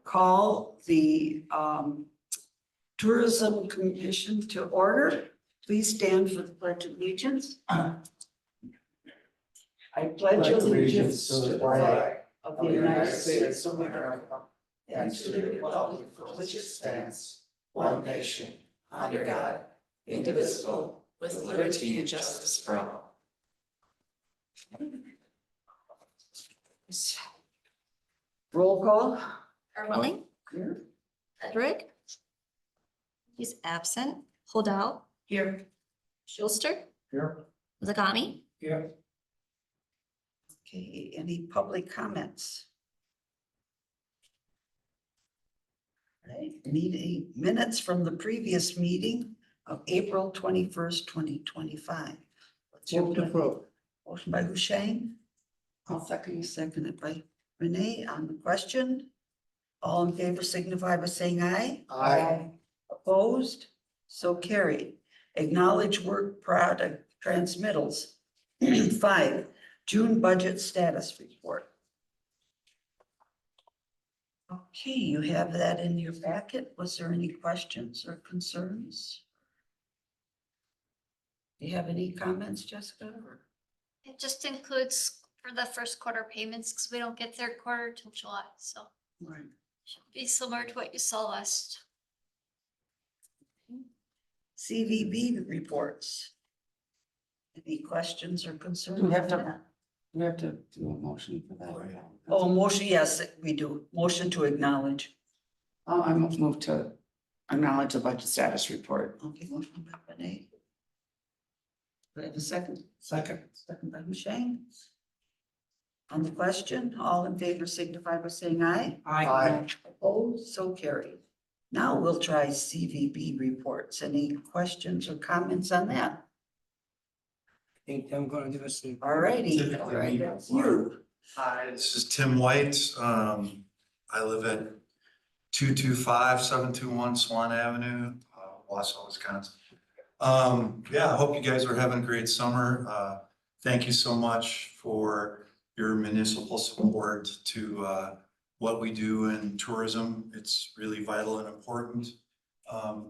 call the Tourism Commission to order. Please stand for the Pledge of Allegiance. I pledge allegiance to the flag of the United States of America and to the republic for which it stands, one nation, under God, indivisible, with liberty and justice for all. Roll call. Ermeling, Here. Edric. He's absent. Holdout, Here. Schuster, Here. Zagami. Here. Okay, any public comments? Right, need minutes from the previous meeting of April 21st, 2025. What's your pleasure? Motion by Husheng. I'll second. Seconded by Renee on the question. All in favor signify by saying aye. Aye. Opposed? So carried. Acknowledge work product transmittals. 5, June budget status report. Okay, you have that in your packet. Was there any questions or concerns? Do you have any comments, Jessica? It just includes for the first quarter payments because we don't get third quarter till July, so Right. should be similar to what you saw last. CVB reports. Any questions or concerns? Do we have to do a motion for that? Oh, motion, yes, we do. Motion to acknowledge. I move to acknowledge the budget status report. Okay, motion by Renee. Do I have a second? Second. Second by Husheng. On the question, all in favor signify by saying aye. Aye. Opposed, so carried. Now we'll try CVB reports. Any questions or comments on that? I think I'm gonna do a sleep. All righty. Typically, All right, that's you. Hi, this is Tim White. I live at 225-721 Swan Avenue, Wausau, Wisconsin. Yeah, I hope you guys are having a great summer. Thank you so much for your municipal support to what we do in tourism. It's really vital and important.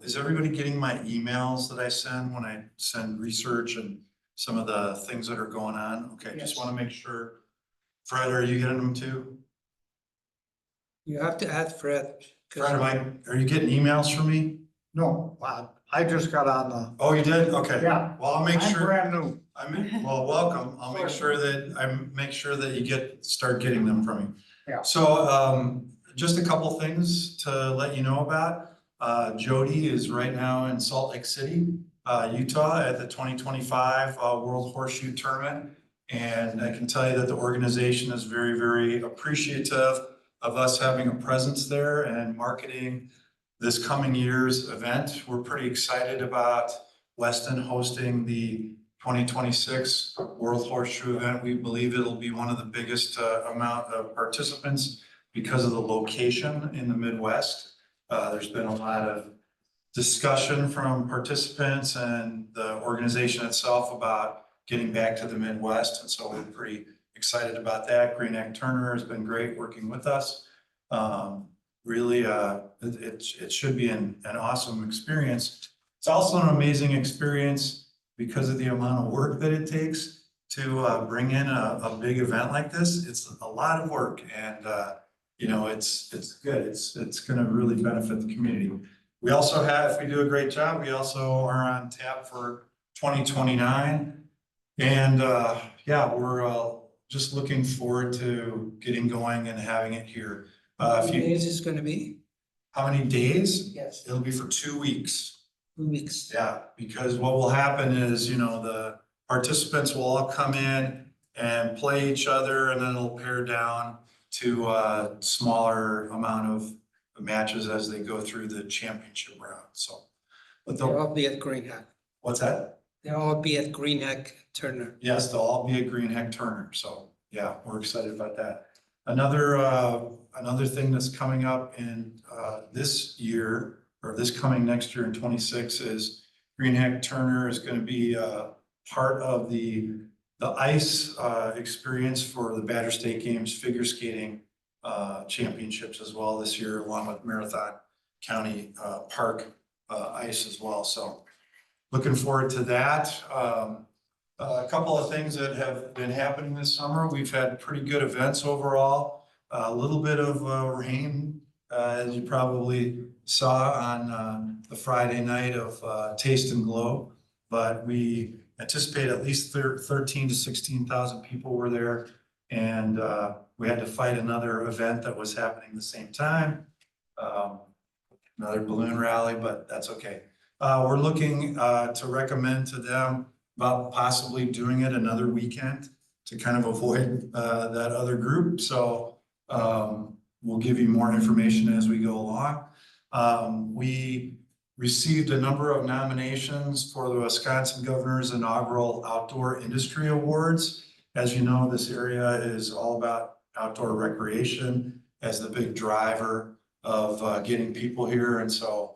Is everybody getting my emails that I send when I send research and some of the things that are going on? Okay, just want to make sure. Fred, are you getting them too? You have to add Fred. 'cause Fred, are you getting emails from me? No, I just got on Oh, you did? Okay. Yeah. Well, I'll make I'm sure, brand new. well, welcome. I'll make sure that you start getting them from me. Yeah. So, just a couple things to let you know about. Jody is right now in Salt Lake City, Utah at the 2025 World Horseshoe Tournament. And I can tell you that the organization is very, very appreciative of us having a presence there and marketing this coming year's event. We're pretty excited about Weston hosting the 2026 World Horseshoe event. We believe it'll be one of the biggest amount of participants because of the location in the Midwest. There's been a lot of discussion from participants and the organization itself about getting back to the Midwest. And so we're pretty excited about that. Green Egg Turner has been great working with us. Really, it should be an awesome experience. It's also an amazing experience because of the amount of work that it takes to bring in a big event like this. It's a lot of work, and you know, it's good. It's going to really benefit the community. We also have, if we do a great job, we also are on tap for 2029, and yeah, we're just looking forward to getting going and having it here. How many days is gonna be? How many days? Yes. It'll be for 2 weeks. 2 weeks. Yeah, because what will happen is, you know, the participants will all come in and play each other, and then it'll pare down to a smaller amount of matches as they go through the championship round. So, but They'll they'll, all be at Greenhack. what's that? They'll all be at Greenhack Turner. Yes, they'll all be at Green Egg Turner. So yeah, we're excited about that. Another thing that's coming up in this year, or this coming next year in 26, is Green Egg Turner is going to be part of the ice experience for the Badger State Games figure skating championships as well this year, along with Marathon County Park ice as well. So looking forward to that. A couple of things that have been happening this summer. We've had pretty good events overall. A little bit of rain, as you probably saw on the Friday night of Taste and Glow. But we anticipate at least 13 to 16,000 people were there. And we had to fight another event that was happening at the same time. Another balloon rally, but that's okay. We're looking to recommend to them about possibly doing it another weekend to kind of avoid that other group. So we'll give you more information as we go along. We received a number of nominations for the Wisconsin Governor's Inaugural Outdoor Industry Awards. As you know, this area is all about outdoor recreation as the big driver of getting people here. And so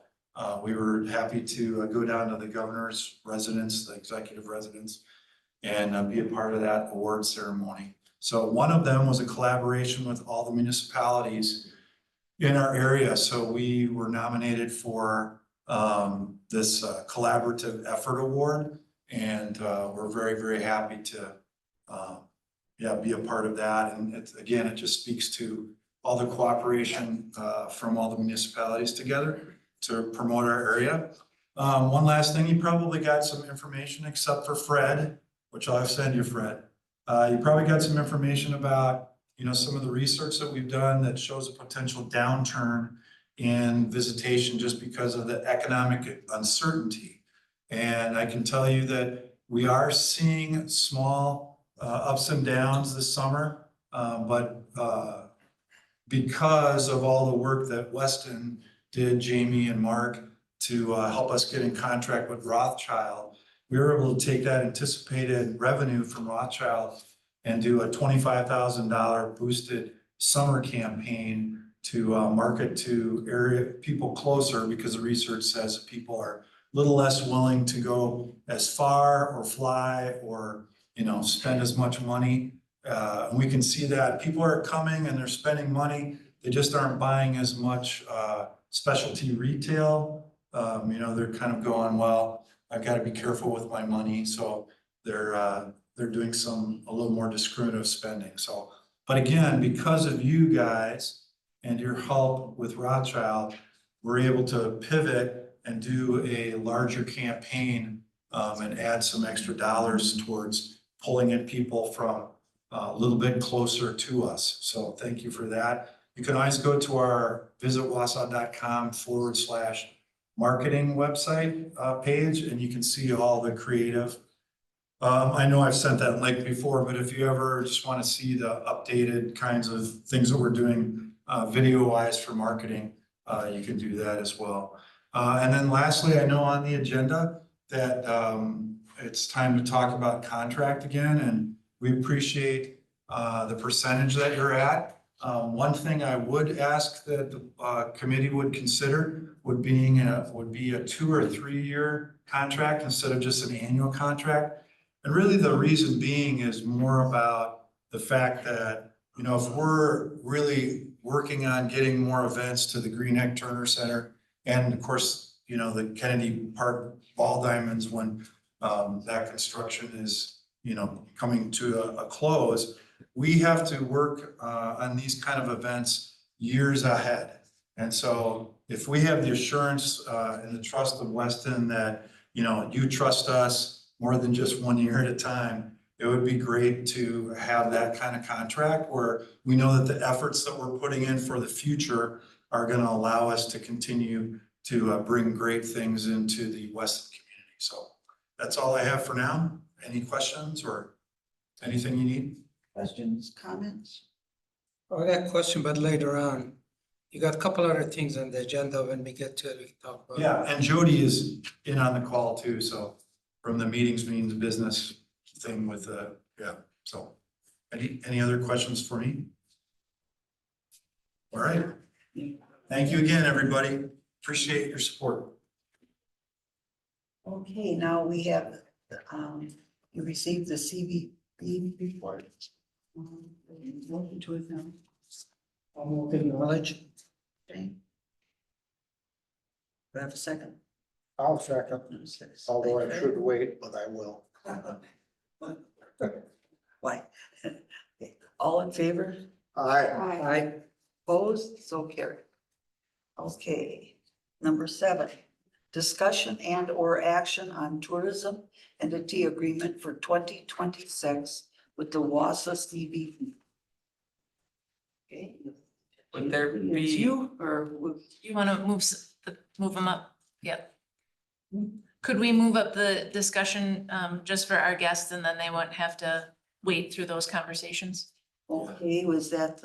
we were happy to go down to the governor's residence, the executive residence, and be a part of that award ceremony. So one of them was a collaboration with all the municipalities in our area. So we were nominated for this collaborative effort award, and we're very, very happy to be a part of that. And again, it just speaks to all the cooperation from all the municipalities together to promote our area. One last thing, you probably got some information except for Fred, which I'll send you, Fred. You probably got some information about, you know, some of the research that we've done that shows a potential downturn in visitation just because of the economic uncertainty. And I can tell you that we are seeing small ups and downs this summer, but because of all the work that Weston did, Jamie and Mark, to help us get in contract with Rothschild, we were able to take that anticipated revenue from Rothschild and do a $25,000 boosted summer campaign to market to area people closer, because the research says that people are a little less willing to go as far or fly or, you know, spend as much money. And we can see that people are coming and they're spending money. They just aren't buying as much specialty retail. You know, they're kind of going, well, I've got to be careful with my money. So they're doing a little more discriminative spending. So, but again, because of you guys and your help with Rothschild, we're able to pivot and do a larger campaign and add some extra dollars towards pulling in people from a little bit closer to us. So thank you for that. You can always go to our visitwausau.com/marketing website page, and you can see all the creative. I know I've sent that link before, but if you ever just want to see the updated kinds of things that we're doing video wise for marketing, you can do that as well. And then lastly, I know on the agenda that it's time to talk about contract again, and we appreciate the percentage that you're at. One thing I would ask that the committee would consider would be a 2 or 3 year contract instead of just an annual contract. And really the reason being is more about the fact that, you know, if we're really working on getting more events to the Green Egg Turner Center, and of course, you know, the Kennedy Park Ball Diamonds, when that construction is, you know, coming to a close, we have to work on these kind of events years ahead. And so if we have the assurance and the trust of Weston that, you know, you trust us more than just 1 year at a time, it would be great to have that kind of contract where we know that the efforts that we're putting in for the future are going to allow us to continue to bring great things into the Weston community. So that's all I have for now. Any questions or anything you need? Questions, comments? I got a question, but later on. You got a couple other things on the agenda. When we get to it, we can talk about. Yeah, and Jody is in on the call too, so from the meetings means business thing with so any other questions for me? All right. Thank you again, everybody. Appreciate your support. Okay, now we have, you received the CVB report. Motion to acknowledge. I'll move to acknowledge. Okay. Do I have a second? I'll second, although I should wait, but I will. Why? All in favor? Aye. Opposed? So carried. Okay, number 7, discussion and or action on tourism entity agreement for 2026 with the Wassa CVP. Okay. Would there It's be, you or You wanna move them up? Yep. Could we move up the discussion, just for our guests and then they won't have to wait through those conversations? okay, was that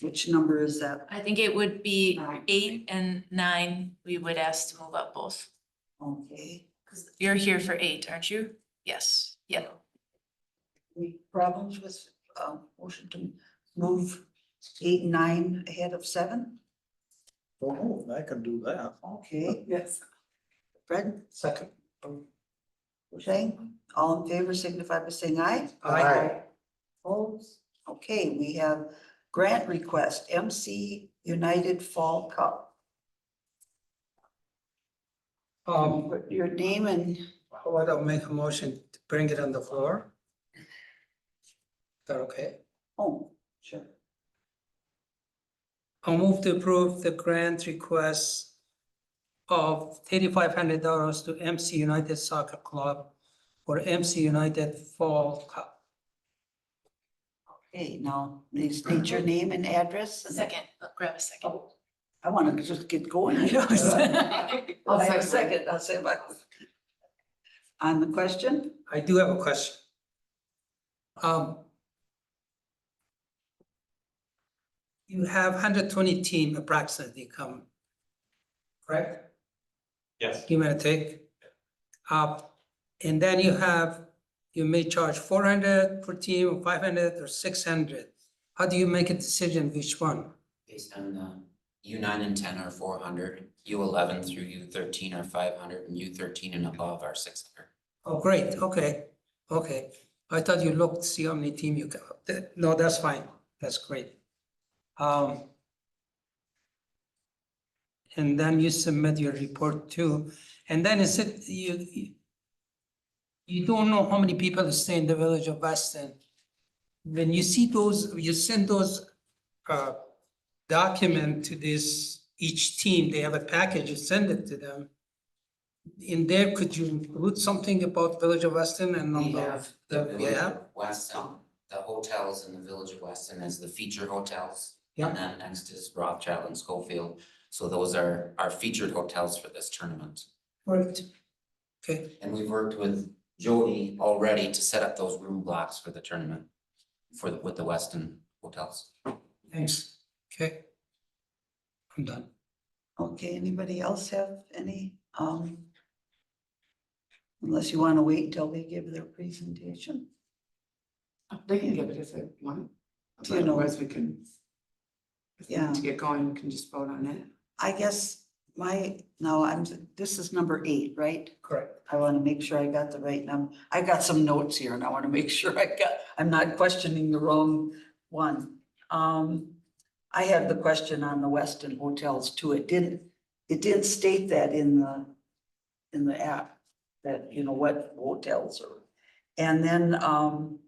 which number is that? I think it would be 9. 8 and 9, we would ask to move up both. Okay, Cause you're here for 8, aren't you? Yes, yep. any problems with motion to move 8 and 9 ahead of 7? Oh, I can do that. Okay, Yes. Fred, Second. Shane, all in favor signify by saying aye. Aye. Opposed? Okay, we have grant request, MC United Fall Cup. Put your name and, How about I make a motion to bring it on the floor? Is that okay? oh, sure. I'll move to approve the grant request of $3,500 to MC United Soccer Club for MC United Fall Cup. Okay, now, please state your name and address. and- Second, grab a second. Oh, I want to just get going. I'll I have a second. second, I'll say my. On the question? I do have a question. You have 120 team approximately come, correct? Yes. Give me a take. And then you may charge 400 per team, or 500 or 600. How do you make a decision which one? Based on U9 and 10 are 400, U11 through U13 are 500, and U13 and above are 600. Oh, great, okay. I thought you looked, see how many team you got. No, that's fine, that's great. And then you submit your report too, and then is it, you don't know how many people stay in the village of Weston. When you see those, you send those document to each team, they have a package, you send it to them. In there, could you include something about village of Weston and We number? have the village Yeah. of Weston, the hotels in the village of Weston as the featured hotels. Yeah. And then next is Rothschild and Schofield. So those are our featured hotels for this tournament. Right. Okay, And we've worked with Jody already to set up those room blocks for the tournament with the Weston hotels. thanks. Okay. I'm done. Okay, anybody else have any, unless you want to wait until they give their presentation? They can give it if they want. You know. Otherwise, we can. If we Yeah. need to get going, we can just vote on it. I guess this is number 8, right? Correct. I want to make sure I got the right number. I got some notes here and I want to make sure I'm not questioning the wrong one. I had the question on the Weston hotels too. It didn't state that in the app, that, what hotels are. And then,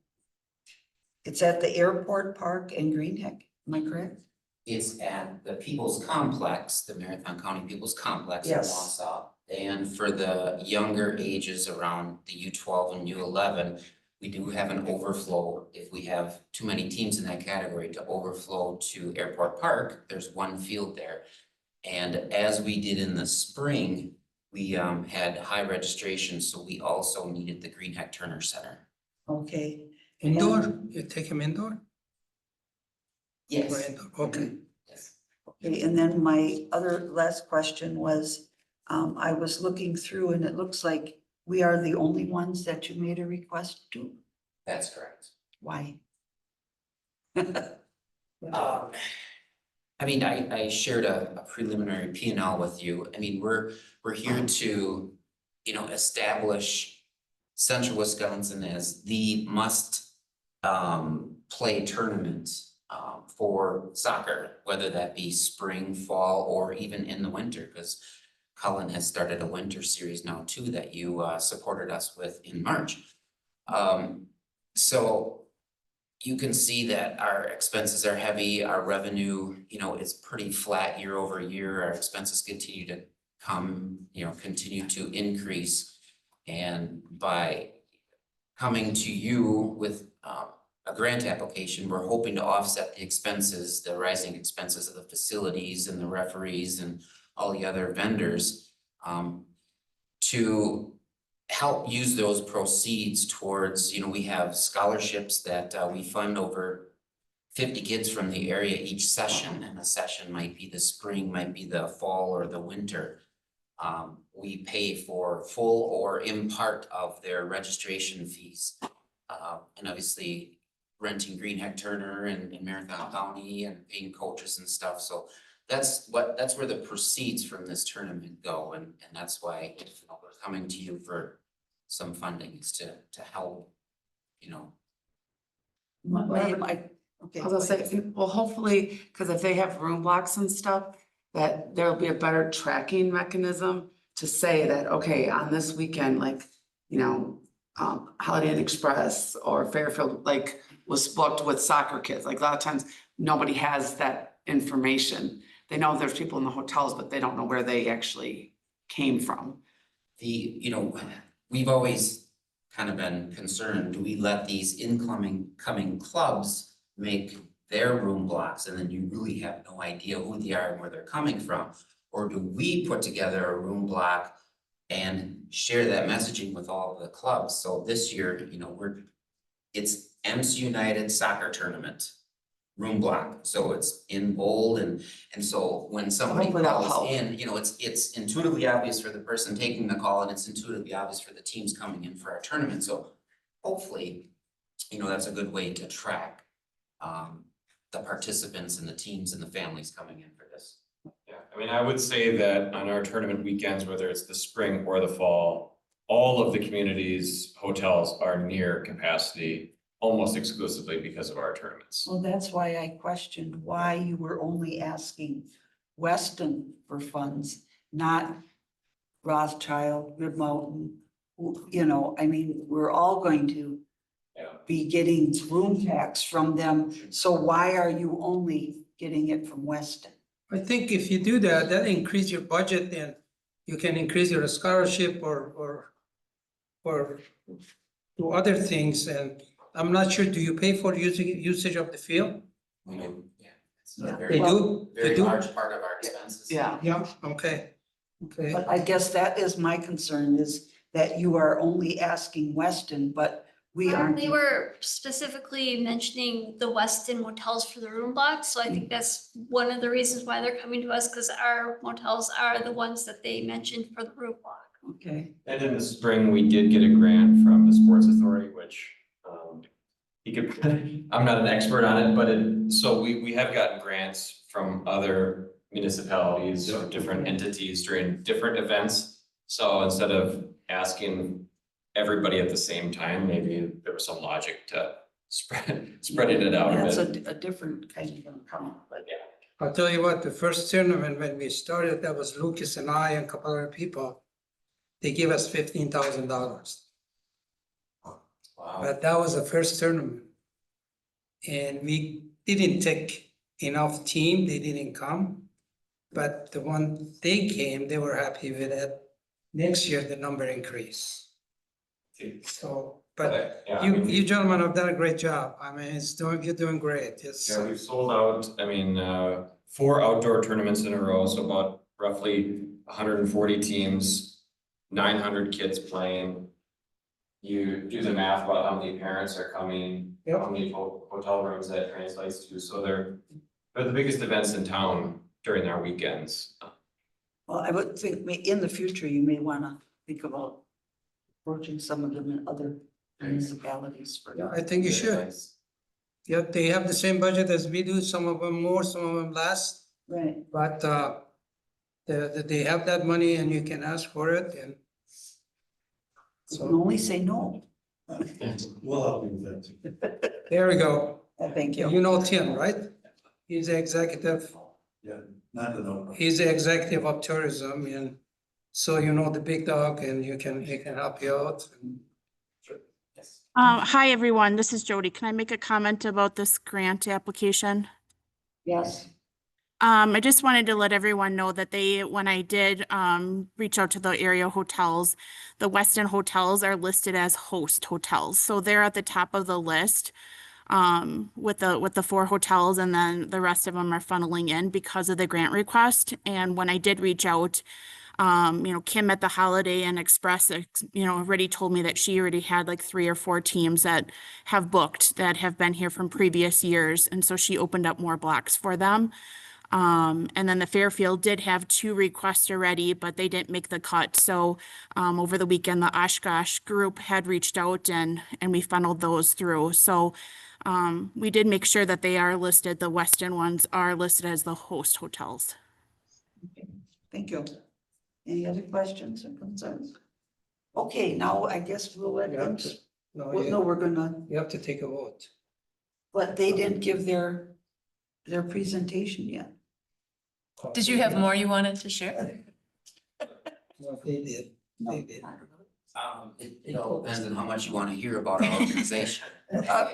it's at the airport park in Greenheck, am I correct? It's at the People's Complex, the Marathon County People's Complex in Yes. Wausau. And for the younger ages around the U12 and U11, we do have an overflow. If we have too many teams in that category to overflow to Airport Park, there's one field there. And as we did in the spring, we had high registration, so we also needed the Greenheck Turner Center. Okay, Indoor, you take them indoor? Or Yes. indoor? Okay. Yes. okay, and then my last question was, I was looking through and it looks like we are the only ones that you made a request to. That's correct. Why? I mean, I shared a preliminary P&L with you. I mean, we're here to, establish Central Wisconsin as the must play tournament for soccer, whether that be spring, fall, or even in the winter, because Cullen has started a winter series now too that you supported us with in March. So you can see that our expenses are heavy, our revenue, is pretty flat year over year. Our expenses continue to continue to increase. And by coming to you with a grant application, we're hoping to offset the expenses, the rising expenses of the facilities and the referees and all the other vendors, to help use those proceeds towards, we have scholarships that we fund over 50 kids from the area each session, and a session might be the spring, might be the fall or the winter. We pay for full or in part of their registration fees. And obviously renting Green Heck Turner and Marathon County and paying coaches and stuff. So that's where the proceeds from this tournament go. And that's why we're coming to you for some funding is to help, Okay. I was gonna say, well, hopefully, because if they have room blocks and stuff, that there'll be a better tracking mechanism to say that, okay, on this weekend, like, Holiday Inn Express or Fairfield, like, was booked with soccer kids. Like, a lot of times, nobody has that information. They know there's people in the hotels, but they don't know where they actually came from. We've always kind of been concerned, do we let these coming clubs make their room blocks and then you really have no idea who they are and where they're coming from? Or do we put together a room block and share that messaging with all of the clubs? So this year, it's MC United Soccer Tournament room block. So it's in bold and so when somebody Hopefully that'll calls help. in, it's intuitively obvious for the person taking the call and it's intuitively obvious for the teams coming in for our tournament. So hopefully, that's a good way to track the participants and the teams and the families coming in for this. Yeah, I mean, I would say that on our tournament weekends, whether it's the spring or the fall, all of the community's hotels are near capacity almost exclusively because of our tournaments. Well, that's why I questioned why you were only asking Weston for funds, not Rothschild, Good Mountain. We're all going to Yeah. be getting room packs from them. So why are you only getting it from Weston? I think if you do that, that increase your budget and you can increase your scholarship or do other things. And I'm not sure, do you pay for usage of the field? We do, yeah. It's a Yeah. very, They do? They very do? large part of our expenses. Yeah. Yeah, okay. Okay. But I guess that is my concern, is that you are only asking Weston, but we aren't. They were specifically mentioning the Weston motels for the room blocks, so I think that's one of the reasons why they're coming to us, because our motels are the ones that they mentioned for the room block. Okay, And in the spring, we did get a grant from the Sports Authority, which I'm not an expert on it, but so we have gotten grants from other municipalities or different entities during different events. So instead of asking everybody at the same time, maybe there was some logic to spreading it out a that's bit. a different kind of account, but I'll tell you what, the first tournament when we started, that was Lucas and I and a couple other people. They gave us $15,000. Wow. But that was the first tournament. And we didn't take enough team, they didn't come. But the one they came, they were happy with it. Next year, the number increased. So, but Yeah, I you mean, gentlemen have done a great job. I mean, you're doing great. It's, yeah, we've sold out, 4 outdoor tournaments in a row, so about roughly 140 teams, 900 kids playing. You do the math about how many parents are coming, Yep. how many hotel rooms that translates to, so they're the biggest events in town during our weekends. well, I would think in the future, you may want to think about approaching some of them in other municipalities for. yeah, I think you should. Yeah, they have the same budget as we do, some of them more, some of them less, Right. but they have that money and you can ask for it and You can only say no. We'll help you with that too. there we go. Thank You you. know Tim, right? He's the executive, Yeah, not the number. he's the executive of tourism, and so you know the big dog, and he can help you out. Hi, everyone. This is Jody. Can I make a comment about this grant application? Yes. I just wanted to let everyone know that when I did reach out to the area hotels, the Weston hotels are listed as host hotels. So they're at the top of the list with the 4 hotels, and then the rest of them are funneling in because of the grant request. And when I did reach out, Kim at the Holiday Inn Express, already told me that she already had like 3 or 4 teams that have booked that have been here from previous years. And so she opened up more blocks for them. And then the Fairfield did have 2 requests already, but they didn't make the cut. So over the weekend, the Oshkosh group had reached out and we funneled those through. So we did make sure that they are listed. The Weston ones are listed as the host hotels. Thank you. Any other questions or concerns? Okay, now I guess we'll let You them, have to, no, well, no, we're gonna, you have to take a vote. but they didn't give their presentation yet. Did you have more you wanted to share? No, they did, they did. It all depends on how much you wanna hear about our organization.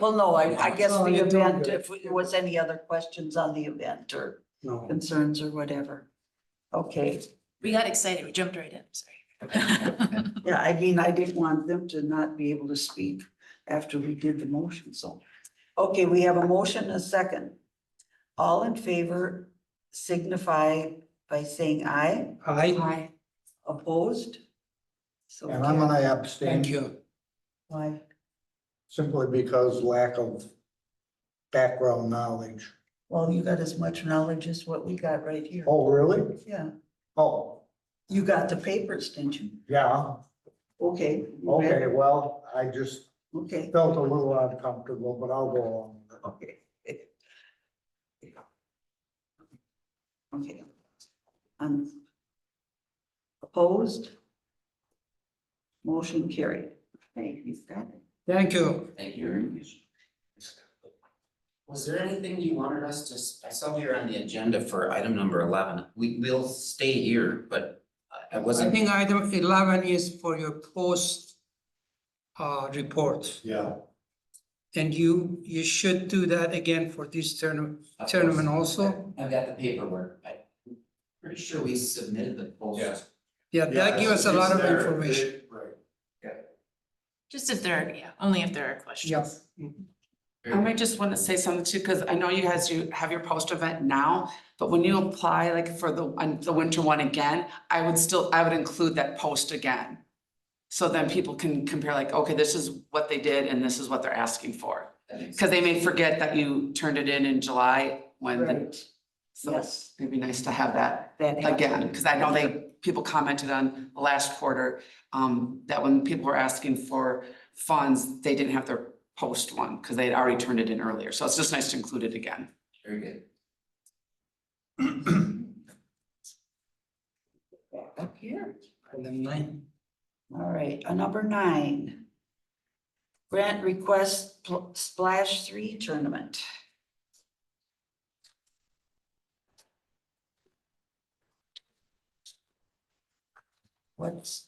Well, no, I guess No, the you're doing event, good. if there was any other questions on the event or No. concerns or whatever. Okay, We got excited. We jumped right in. Sorry. yeah, I mean, I didn't want them to not be able to speak after we did the motion, so. Okay, we have a motion, a second. All in favor signify by saying aye. Aye, Opposed? So And I'm gonna abstain. thank you. Why? Simply because lack of background knowledge. Well, you got as much knowledge as what we got right here. Oh, really? Yeah, Oh, you got the papers, didn't you? yeah, Okay. you read okay, it? well, I just Okay, felt a little uncomfortable, but I'll go along with it. okay. Okay. Opposed? Motion carried. Okay, he's got it. Thank you. Thank you very much. Was there anything you wanted us to, I saw here on the agenda for item number 11, we will stay here, but I I wasn't. think item 11 is for your post report. Yeah. And you should do that again for this tournament also. I've got the paperwork, I'm pretty sure we submitted the post. Yeah. Yeah, that gives us a lot of information. Just if there are, only if there are questions. I might just want to say something too, because I know you guys, you have your post event now, but when you apply like for the winter one again, I would include that post again. So then people can compare like, okay, this is what they did and this is what they're asking for. Because they may forget that you turned it in July when, Right. so Yes. it'd be nice to have that That again, because I know people commented on the last quarter, that when people were asking for funds, they didn't have their post one, because they had already turned it in earlier, so it's just nice to include it again. Very good. Back up here. Item 9. All right, number 9. Grant request Splash 3 tournament. What's,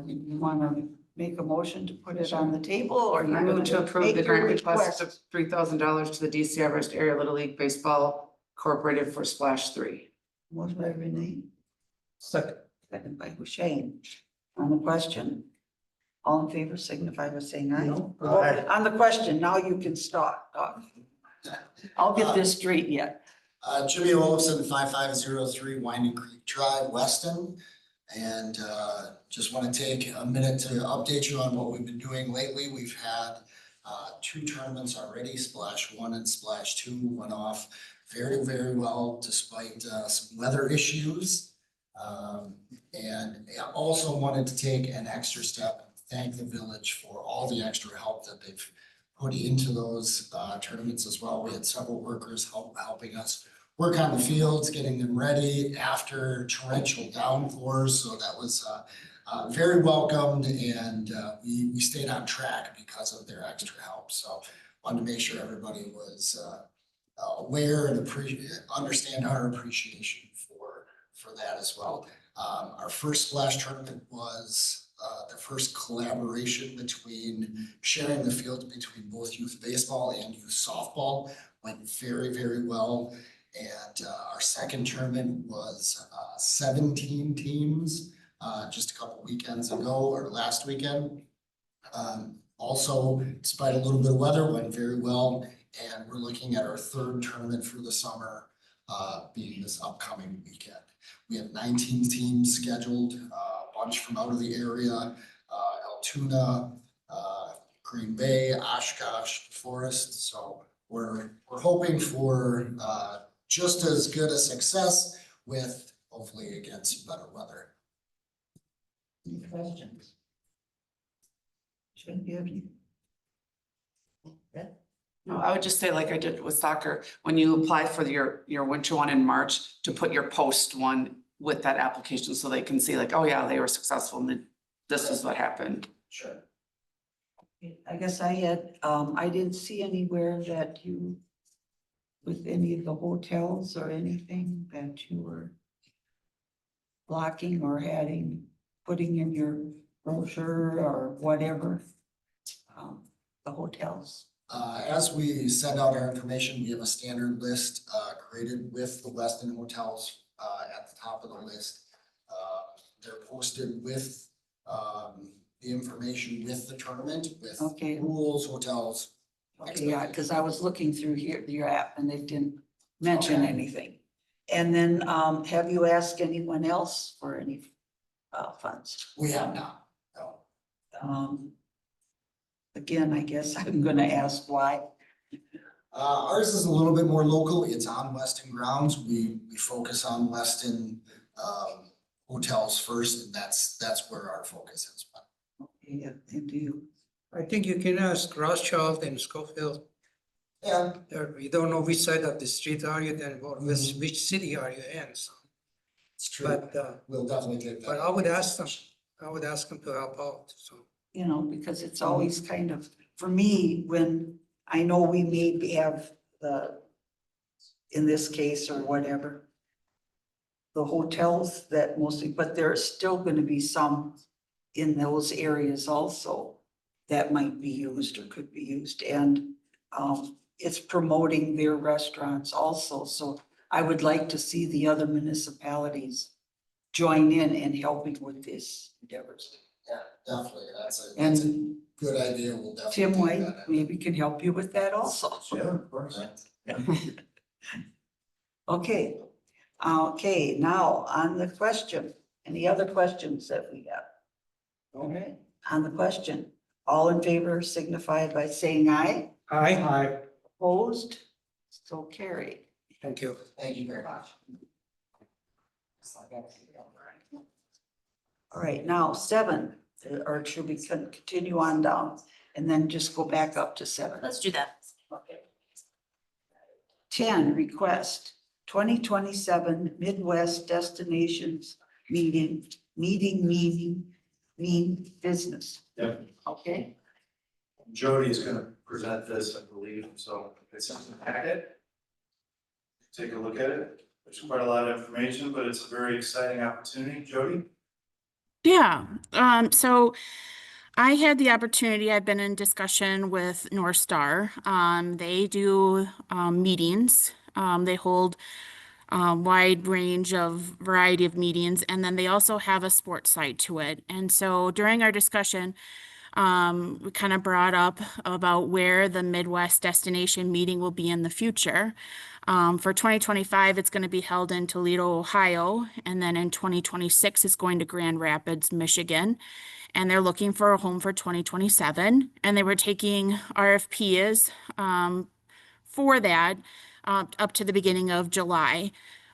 you wanna make a motion to put it on the table or I you're move gonna to approve make the your grant request of $3,000 to the DC Everest Area Little League Baseball Incorporated for Splash 3. Motion by Renee, Second. second by Hushain. On the question, all in favor signify by saying aye. No. Aye. On the question, now you can stop. I'll get this straight yet. Jimmy Olafson, 5503 Winding Creek Drive, Weston. And just want to take a minute to update you on what we've been doing lately. We've had 2 tournaments already, Splash 1 and Splash 2 went off very, very well despite some weather issues. And I also wanted to take an extra step, thank the village for all the extra help that they've put into those tournaments as well. We had several workers helping us work on the fields, getting them ready after torrential downpours. So that was very welcomed, and we stayed on track because of their extra help. So wanted to make sure everybody was aware and understand our appreciation for that as well. Our first splash tournament was the first collaboration between sharing the fields between both youth baseball and youth softball. Went very, very well. And our second tournament was 17 teams just a couple weekends ago or last weekend. Also, despite a little bit of weather, went very well. And we're looking at our third tournament for the summer being this upcoming weekend. We have 19 teams scheduled, a bunch from out of the area, Altoona, Green Bay, Oshkosh, Forest. So we're hoping for just as good a success with hopefully again some better weather. Any questions? Shouldn't be any. No, I would just say like I did with soccer, when you apply for your winter one in March, to put your post one with that application so they can see like, oh yeah, they were successful and this is what happened. Sure. I guess I didn't see anywhere that you, with any of the hotels or anything that you were blocking or putting in your brochure or whatever, the hotels. As we send out our information, we have a standard list created with the Weston hotels at the top of the list. They're posted with the information with the tournament, with Okay. rules, hotels. Okay, yeah, because I was looking through your app and they didn't mention anything. And then, have you asked anyone else for any funds? We have not, no. Again, I guess I'm gonna ask why. Ours is a little bit more local. It's on Weston grounds. We focus on Weston hotels first, and that's where our focus has been. Yeah, and do you? I think you can ask Rothschild and Schofield. Yeah. You don't know which side of the street are you, then which city are you in, so. It's true. But, We'll definitely take that. but I would ask them to help out, so. You know, because it's always kind of, for me, when I know we may have in this case or whatever, the hotels that mostly, but there's still gonna be some in those areas also that might be used or could be used. And it's promoting their restaurants also. So I would like to see the other municipalities join in and helping with this endeavors. Yeah, definitely. That's a And good idea. We'll definitely. Tim take White that. maybe can help you with that also. Yeah, of course. Okay, okay, now on the question, any other questions that we have? All right, on the question, all in favor signify by saying aye. Aye. Opposed, so carried. Thank you. Thank you very much. All right, now 7, or should we continue on down and then just go back up to 7? Let's do that. Okay. 10, request 2027 Midwest Destinations mean business. Yep. Okay, Jody is gonna present this, I believe, so it's in the packet. Take a look at it. There's quite a lot of information, but it's a very exciting opportunity. Jody? Yeah, so I had the opportunity, I've been in discussion with North Star. They do meetings. They hold wide range of variety of meetings, and then they also have a sports side to it. And so during our discussion, we kind of brought up about where the Midwest destination meeting will be in the future. For 2025, it's going to be held in Toledo, Ohio, and then in 2026, it's going to Grand Rapids, Michigan. And they're looking for a home for 2027, and they were taking RFPs for that up to the beginning of July.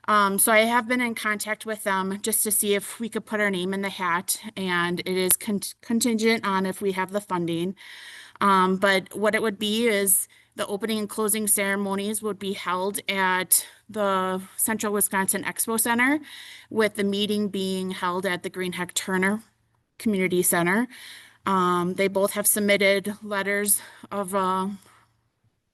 So I have been in contact with them just to see if we could put our name in the hat, and it is contingent on if we have the funding. But what it would be is the opening and closing ceremonies would be held at the Central Wisconsin Expo Center, with the meeting being held at the Greenheck Turner Community Center. They both have submitted letters of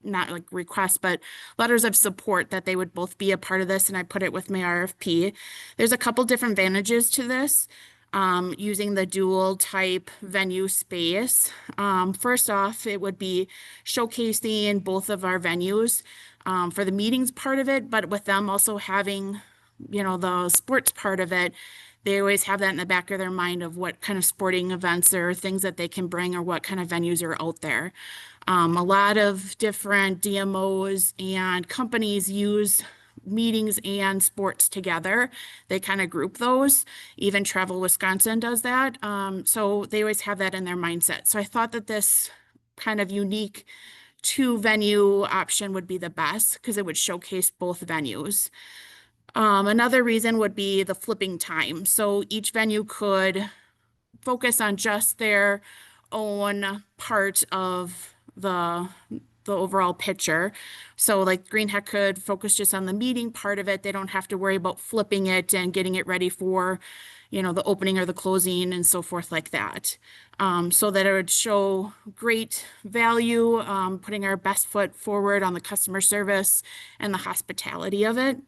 not like requests, but letters of support that they would both be a part of this, and I put it with my RFP. There's a couple different advantages to this. Using the dual type venue space. First off, it would be showcasing both of our venues for the meetings part of it, but with them also having, you know, the sports part of it, they always have that in the back of their mind of what kind of sporting events or things that they can bring or what kind of venues are out there. A lot of different DMOs and companies use meetings and sports together. They kind of group those. Even Travel Wisconsin does that. So they always have that in their mindset. So I thought that this kind of unique 2-venue option would be the best because it would showcase both venues. Another reason would be the flipping time. So each venue could focus on just their own part of the overall picture. So like Green Heck could focus just on the meeting part of it. They don't have to worry about flipping it and getting it ready for, you know, the opening or the closing and so forth like that. So that it would show great value, putting our best foot forward on the customer service and the hospitality of it.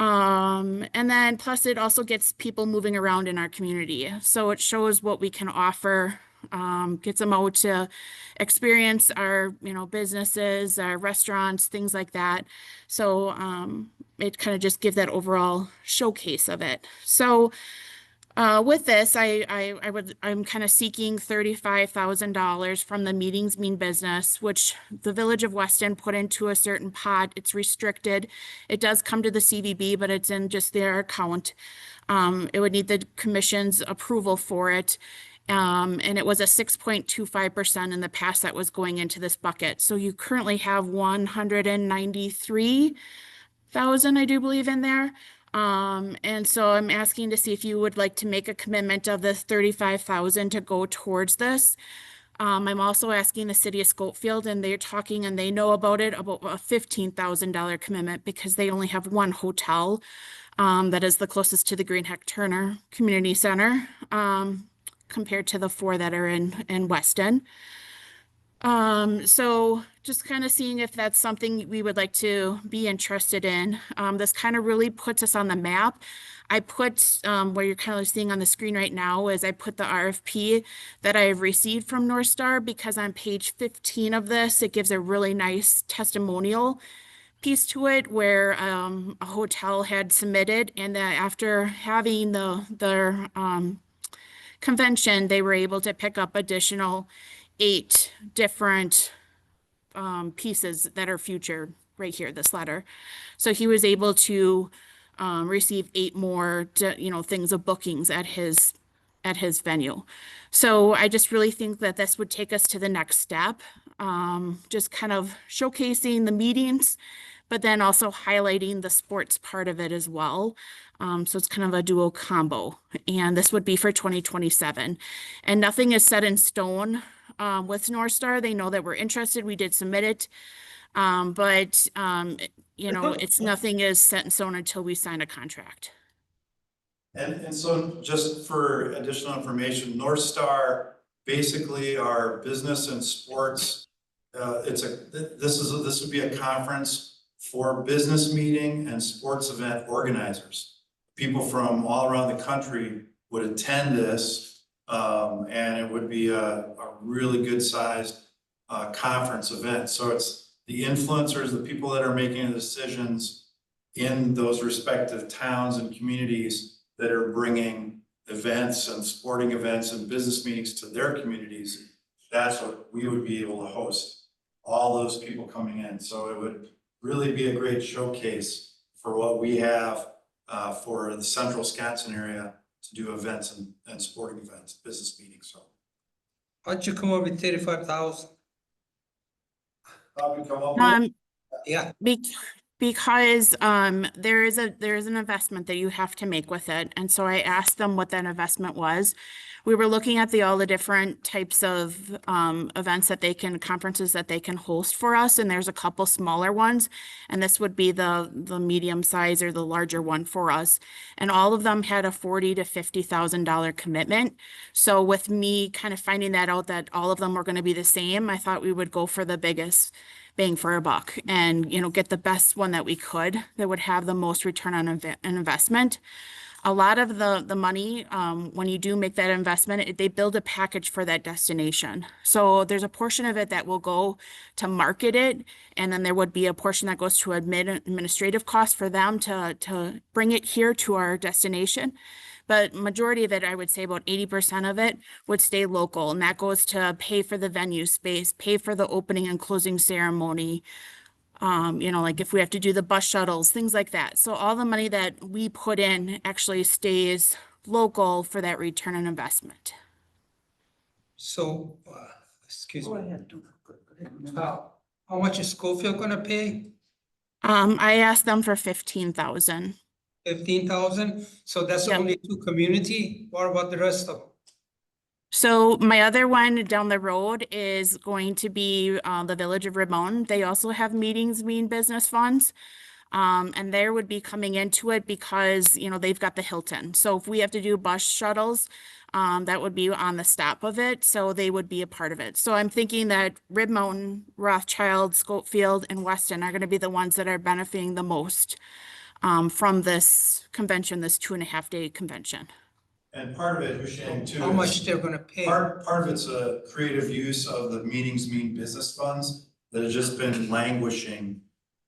And then plus it also gets people moving around in our community. So it shows what we can offer, gets them out to experience our, you know, businesses, our restaurants, things like that. So it kind of just gives that overall showcase of it. So with this, I'm kind of seeking $35,000 from the Meetings Mean Business, which the Village of Weston put into a certain pot. It's restricted. It does come to the CVB, but it's in just their account. It would need the commission's approval for it. And it was a 6.25% in the past that was going into this bucket. So you currently have 193,000, I do believe, in there. And so I'm asking to see if you would like to make a commitment of the 35,000 to go towards this. I'm also asking the city of Schofield, and they're talking and they know about it, about a $15,000 commitment because they only have one hotel that is the closest to the Green Heck Turner Community Center compared to the 4 that are in Weston. So just kind of seeing if that's something we would like to be interested in. This kind of really puts us on the map. I put, where you're kind of seeing on the screen right now is I put the RFP that I have received from North Star, because on page 15 of this, it gives a really nice testimonial piece to it where a hotel had submitted, and that after having their convention, they were able to pick up additional 8 different pieces that are featured right here, this letter. So he was able to receive 8 more, you know, things of bookings at his venue. So I just really think that this would take us to the next step, just kind of showcasing the meetings, but then also highlighting the sports part of it as well. So it's kind of a dual combo, and this would be for 2027. And nothing is set in stone with North Star. They know that we're interested. We did submit it, but you know, it's nothing is set in stone until we sign a contract. And so just for additional information, North Star basically are business and sports. This would be a conference for business meeting and sports event organizers. People from all around the country would attend this, and it would be a really good sized conference event. So it's the influencers, the people that are making the decisions in those respective towns and communities that are bringing events and sporting events and business meetings to their communities. That's what we would be able to host, all those people coming in. So it would really be a great showcase for what we have for the central Wisconsin area to do events and sporting events, business meetings. So How'd you come up with 35,000? how we come up with Yeah, Because there is an investment that you have to make with it. And so I asked them what that investment was. We were looking at all the different types of events that conferences that they can host for us. And there's a couple smaller ones. And this would be the medium size or the larger one for us. And all of them had a $40,000 to $50,000 commitment. So with me kind of finding that out that all of them were going to be the same, I thought we would go for the biggest bang for our buck and, get the best one that we could that would have the most return on an investment. A lot of the money, when you do make that investment, they build a package for that destination. So there's a portion of it that will go to market it, and then there would be a portion that goes to administrative costs for them to bring it here to our destination. But majority of it, I would say about 80% of it would stay local, and that goes to pay for the venue space, pay for the opening and closing ceremony, like if we have to do the bus shuttles, things like that. So all the money that we put in actually stays local for that return on investment. So, excuse Go me, ahead. how much is Schofield gonna pay? I asked them for 15,000. 15,000? So that's Yep. only two community? What about the rest of them? So my other one down the road is going to be the Village of Ramon. They also have mean business funds. And there would be coming into it because, they've got the Hilton. So if we have to do bus shuttles, that would be on the stop of it. So they would be a part of it. So I'm thinking that Rib Mountain, Rothschild, Schofield, and Weston are going to be the ones that are benefiting the most from this convention, this 2.5-day convention. And part of it, Husheng, too. How much they're gonna pay? Part of it's a creative use of the meetings mean business funds that have just been languishing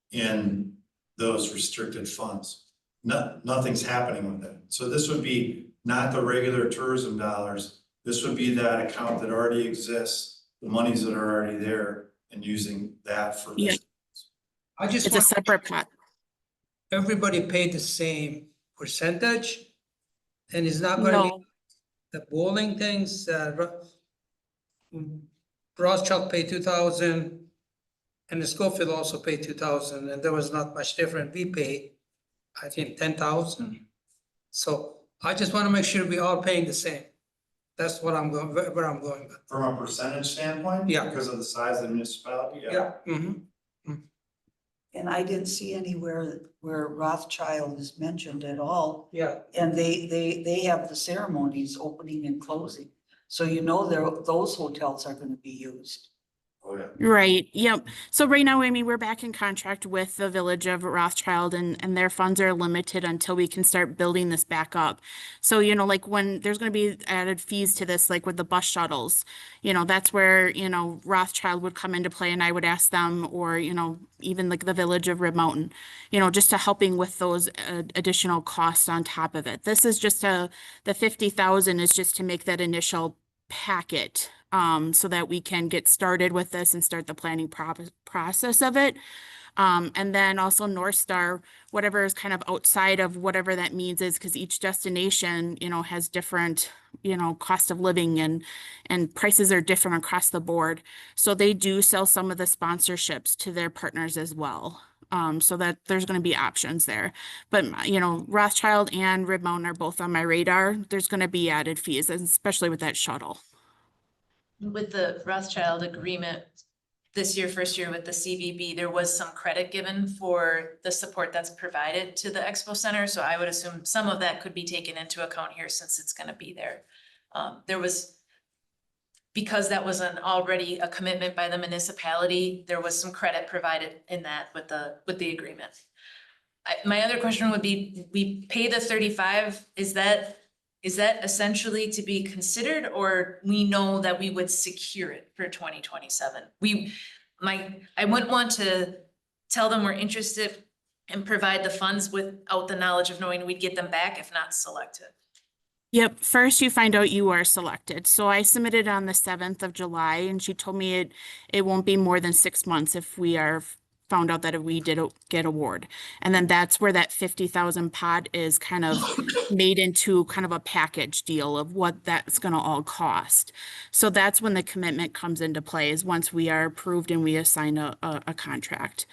in those restricted funds. Nothing's happening with them. So this would be not the regular tourism dollars. This would be that account that already exists, the monies that are already there, and using that for Yeah. this. I just It's a want separate pot. everybody paid the same percentage? And it's not gonna be No, the bowling things, Rothschild paid 2,000 and the Schofield also paid 2,000, and there was not much different. We paid, I think, 10,000. So I just want to make sure we all paying the same. That's what I'm going, where I'm going with. From a percentage standpoint? Yeah. Because of the size of the municipality? Yeah. Mm-hmm. And I didn't see anywhere where Rothschild is mentioned at all. Yeah. And they have the ceremonies, opening and closing. So those hotels are gonna be used. Oh, yeah. right. Yep. So right now, we're back in contract with the Village of Rothschild and their funds are limited until we can start building this back up. So, like when there's going to be added fees to this, like with the bus shuttles, that's where, Rothschild would come into play and I would ask them or, even like the Village of Rib Mountain, just to helping with those additional costs on top of it. This is just the 50,000 is just to make that initial packet so that we can get started with this and start the planning process of it. And then also North Star, whatever is kind of outside of whatever that means is because each destination, has different, cost of living and prices are different across the board. So they do sell some of the sponsorships to their partners as well. So that there's going to be options there. But, Rothschild and Rib Mountain are both on my radar. There's going to be added fees, especially with that shuttle. With the Rothschild agreement this year, first year with the CVB, there was some credit given for the support that's provided to the Expo Center. So I would assume some of that could be taken into account here since it's gonna be there. Because that was already a commitment by the municipality, there was some credit provided in that with the agreement. My other question would be, we pay the 35, is that essentially to be considered, or we know that we would secure it for 2027? I wouldn't want to tell them we're interested and provide the funds without the knowledge of knowing we'd get them back if not selected. Yep, first you find out you are selected. So I submitted on the 7th of July and she told me it won't be more than 6 months if we are found out that we did get award. And then that's where that 50,000 pot is kind of made into kind of a package deal of what that's going to all cost. So that's when the commitment comes into play, is once we are approved and we assign a contract.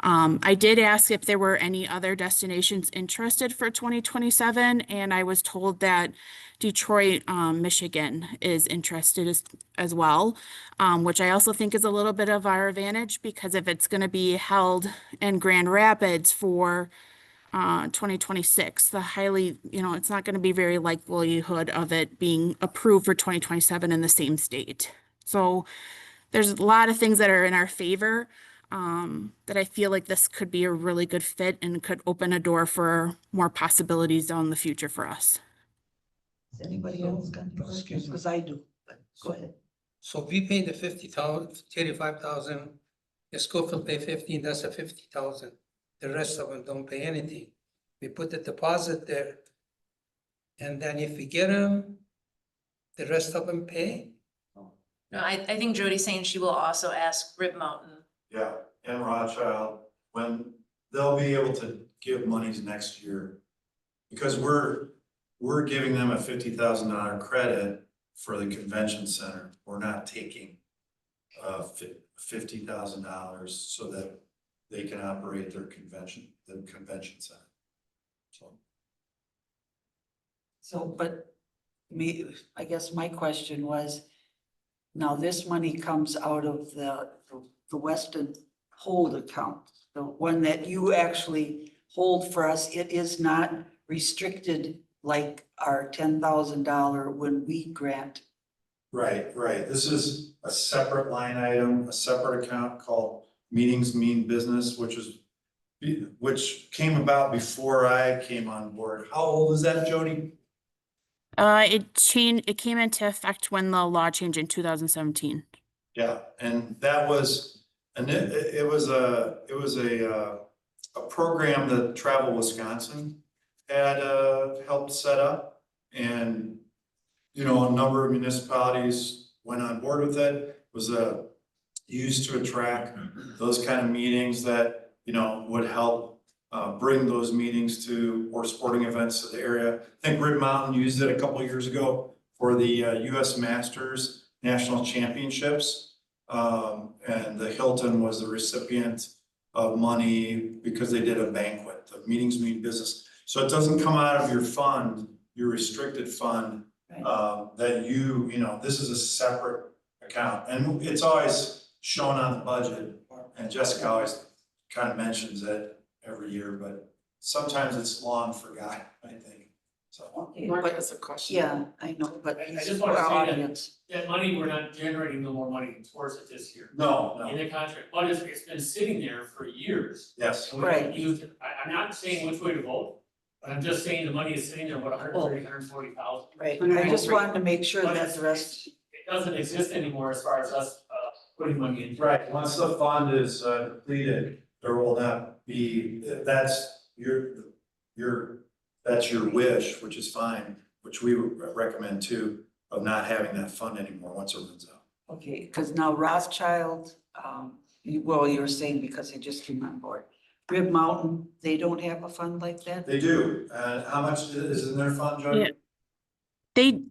I did ask if there were any other destinations interested for 2027, and I was told that Detroit, Michigan is interested as well, which I also think is a little bit of our advantage, because if it's going to be held in Grand Rapids for 2026, it's not going to be very likelihood of it being approved for 2027 in the same state. So there's a lot of things that are in our favor. that I feel like this could be a really good fit and could open a door for more possibilities down the future for us. Is anybody else got any questions? Because I do, but go ahead. So we pay the 35,000, the Schofield pay 15, that's a 50,000. The rest of them don't pay anything. We put the deposit there. And then if we get them, the rest of them pay. No, I think Jody's saying she will also ask Rib Mountain. Yeah, and Rothschild, when they'll be able to give monies next year. Because we're giving them a $50,000 credit for the convention center. We're not taking $50,000 so that they can operate the convention center. So, but I guess my question was, now this money comes out of the Weston hold account, the one that you actually hold for us. It is not restricted like our $10,000 when we grant. Right. This is a separate line item, a separate account called Meetings Mean Business, which came about before I came on board. How old is that, Jody? It came into effect when the law changed in 2017. Yeah, and that was, and it was a program that Travel Wisconsin had helped set up, and you know, a number of municipalities went on board with it. It was used to attract those kind of meetings that, you know, would help bring those meetings to, or sporting events to the area. I think Rib Mountain used it a couple of years ago for the US Masters National Championships. And the Hilton was the recipient of money because they did a banquet. The Meetings Mean Business. So it doesn't come out of your fund, your restricted fund, that you know, this is a separate account. And it's always shown on the budget. And Jessica always kind of mentions it every year, but sometimes it's long forgotten, I think. So. Okay, Mark but has a question. yeah, I know, but I it's just for want to our say that audience. that money, we're not generating no more money towards it this year. No, In the contract, but it's been sitting there for years. yes. And we haven't used it. I'm not saying which way to vote, but I'm just saying the money is sitting there, what, 140,000? Right, I just wanted to make sure that the rest. It doesn't exist anymore as far as us, putting money in. Right, once the fund is depleted, there will not be, that's your wish, which is fine, which we would recommend too, of not having that fund anymore once it runs out. Okay, because now Rothschild, well, you were saying because they just came on board. Rib Mountain, they don't have a fund like that? They do, how much is in their fund, Jody? Yeah.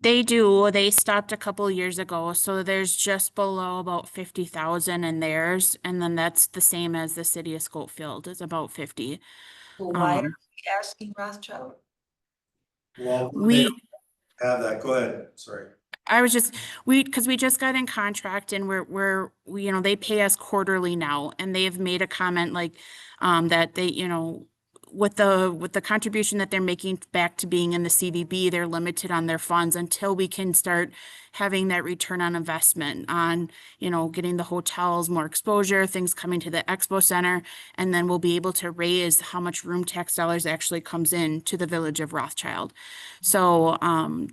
They do. They stopped a couple years ago, so there's just below about 50,000 in theirs, and then that's the same as the city of Schofield is about 50. So why are Um, we asking Rothschild? Well, they we don't have that, go ahead, sorry. I was just because we just got in contract and we, you know, they pay us quarterly now, and they've made a comment like that they, you know, with the contribution that they're making back to being in the CVB, they're limited on their funds until we can start having that return on investment on, you know, getting the hotels more exposure, things coming to the expo center, and then we'll be able to raise how much room tax dollars actually comes in to the village of Rothschild. So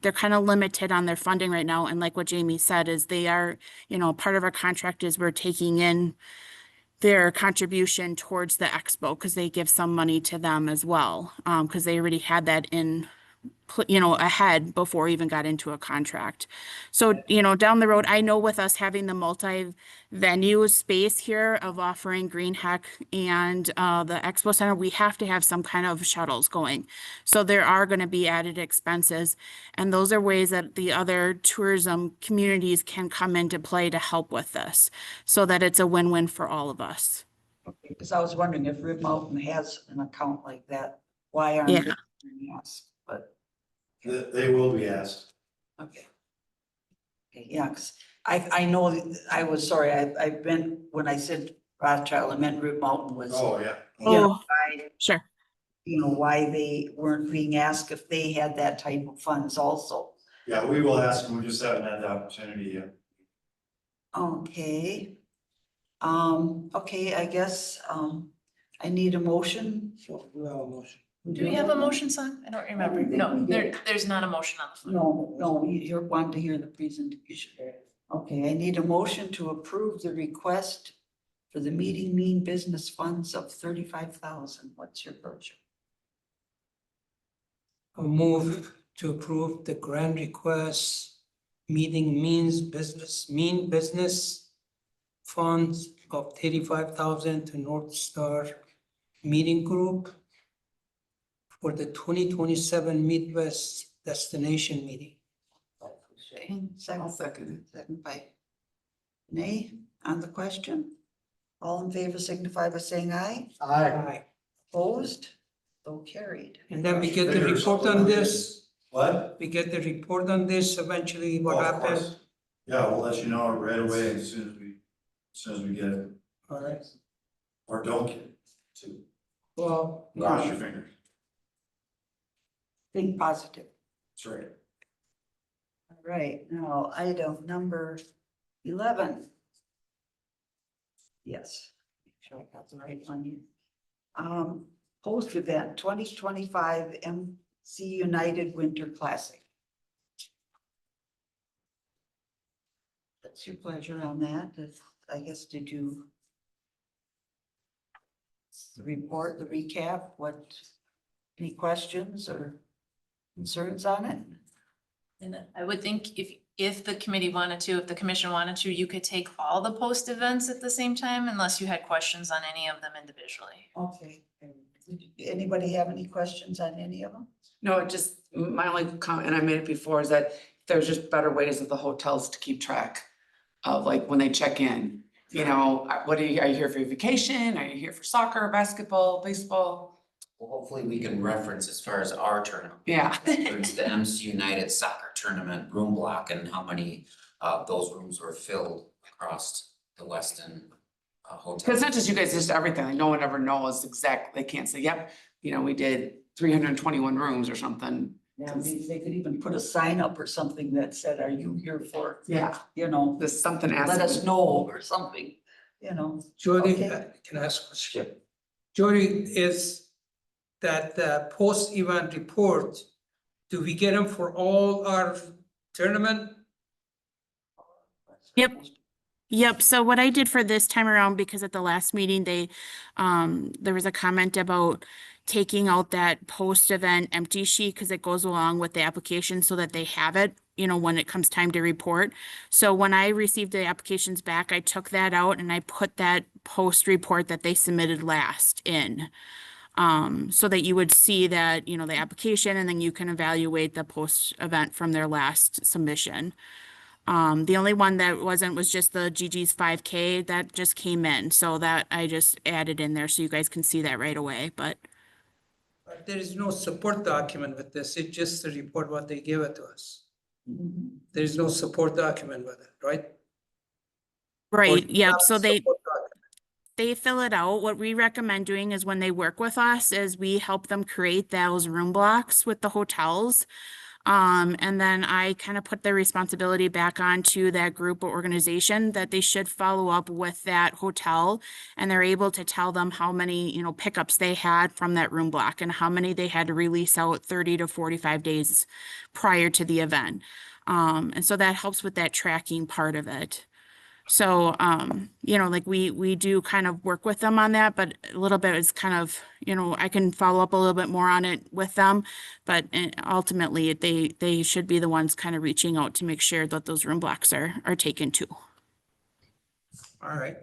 they're kind of limited on their funding right now. And like what Jamie said is they are, you know, part of our contract is we're taking in their contribution towards the expo because they give some money to them as well. Because they already had that in, you know, ahead before we even got into a contract. So, you know, down the road, I know with us having the multi-venue space here of offering Green Heck and the Expo Center, we have to have some kind of shuttles going. So there are going to be added expenses. And those are ways that the other tourism communities can come into play to help with this so that it's a win-win for all of us. Okay, because I was wondering if Rib Mountain has an account like that, why aren't Yeah. they being asked? But They will be asked. okay. Okay, yeah, because I know, I was sorry, I meant, when I said Rothschild, I meant Rib Mountain was. Oh, yeah. You know, Oh, sure. you know, why they weren't being asked if they had that type of funds also. Yeah, we will ask them, we just haven't had the opportunity yet. Okay. Okay, I guess, I need a motion. So we have a motion. Do we have a motion, son? I don't remember. No, there's not a motion on the floor. No, you're wanting to hear the presentation. Okay, I need a motion to approve the request for the mean business funds of 35,000. What's your pleasure? A move to approve the grant request, mean business funds of 35,000 to North Star Meeting Group for the 2027 Midwest Destination Meeting. Second, second second by Nay on the question. All in favor signify by saying aye. Aye. Opposed? So carried. And then we get the report on this, What? we get the report on this eventually, what Oh, of happened. course. Yeah, we'll let you know right away as soon as we get it, All right, or don't get it, too. well, Cross your fingers. Think positive. That's right. All right, now item number 11. Yes, make sure I got the right one here. Post event 2025 MC United Winter Classic. What's your pleasure on that? I guess, did you report, the recap, any questions or concerns on it? And I would think if the committee wanted to, if the commission wanted to, you could take all the post events at the same time unless you had questions on any of them individually. Okay. Anybody have any questions on any of them? No, it just, my only comment, and I made it before, is that there's just better ways of the hotels to keep track of like when they check in. You know, are you here for your vacation? Are you here for soccer, basketball, baseball? Well, hopefully we can reference as far as our tournament. Yeah. There's the MC United Soccer Tournament room block and how many those rooms were filled across the Weston hotel. Cause it's not just you guys, it's just everything. Like no one ever knows exactly. They can't say, yep, you know, we did 321 rooms or something. Yeah, maybe they could even put a sign up or something that said, are you here for, Yeah, you know, there's something let us asking. know or something, you know. Jody, Okay. can I ask a question? Jody, is that post-event report, do we get them for all our tournament? Yep, so what I did for this time around, because at the last meeting, there was a comment about taking out that post-event empty sheet because it goes along with the application so that they have it, you know, when it comes time to report. So when I received the applications back, I took that out and I put that post report that they submitted last in. So that you would see that, you know, the application and then you can evaluate the post event from their last submission. The only one that wasn't was just the Gigi's 5K that just came in. So that I just added in there so you guys can see that right away, but. There is no support document with this, it's just the report what they give it to us. There is no support document with it, right? Or Right, you yep, have so a support document? they fill it out. What we recommend doing is when they work with us is we help them create those room blocks with the hotels. And then I kind of put the responsibility back onto that group or organization that they should follow up with that hotel. And they're able to tell them how many, you know, pickups they had from that room block and how many they had to release out 30 to 45 days prior to the event. And so that helps with that tracking part of it. So, you know, like we do kind of work with them on that, but a little bit is kind of, you know, I can follow up a little bit more on it with them. But ultimately, they should be the ones kind of reaching out to make sure that those room blocks are taken too. All right.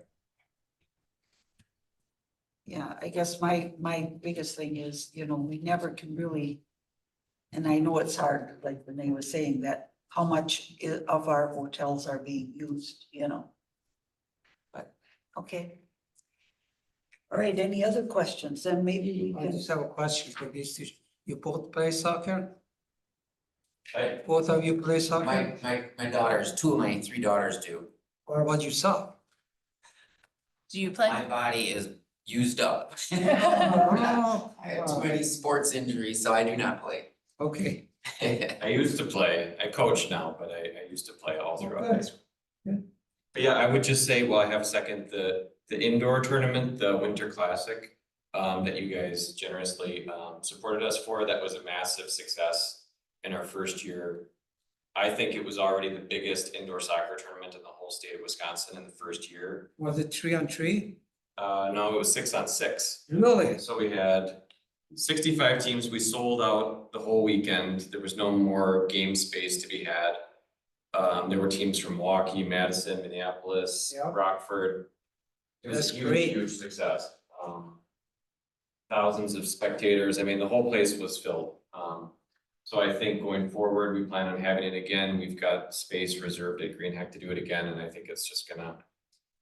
Yeah, I guess my biggest thing is, you know, we never can really, and I know it's hard, like Renee was saying, that how much of our hotels are being used, you know. But, okay. All right, any other questions? Then maybe we I can, just have a question for these two. You both play soccer? I, Both of you play soccer? My daughters, two of my three daughters do. Or about yourself? Do you play? My body is used up. I have too many sports injuries, so I do not play. Okay. I used to play, I coach now, but I used to play all throughout high school. But yeah, I would just say, while I have a second, the indoor tournament, the Winter Classic, that you guys generously supported us for, that was a massive success in our first year. I think it was already the biggest indoor soccer tournament in the whole state of Wisconsin in the first year. Was it 3-on-3? No, it was 6-on-6. Really? So we had 65 teams. We sold out the whole weekend. There was no more game space to be had. There were teams from Milwaukee, Madison, Minneapolis, Yeah. Rockford. It was That's a huge, great. huge success. Thousands of spectators. I mean, the whole place was filled. So I think going forward, we plan on having it again. We've got space reserved at Green Heck to do it again, and I think it's just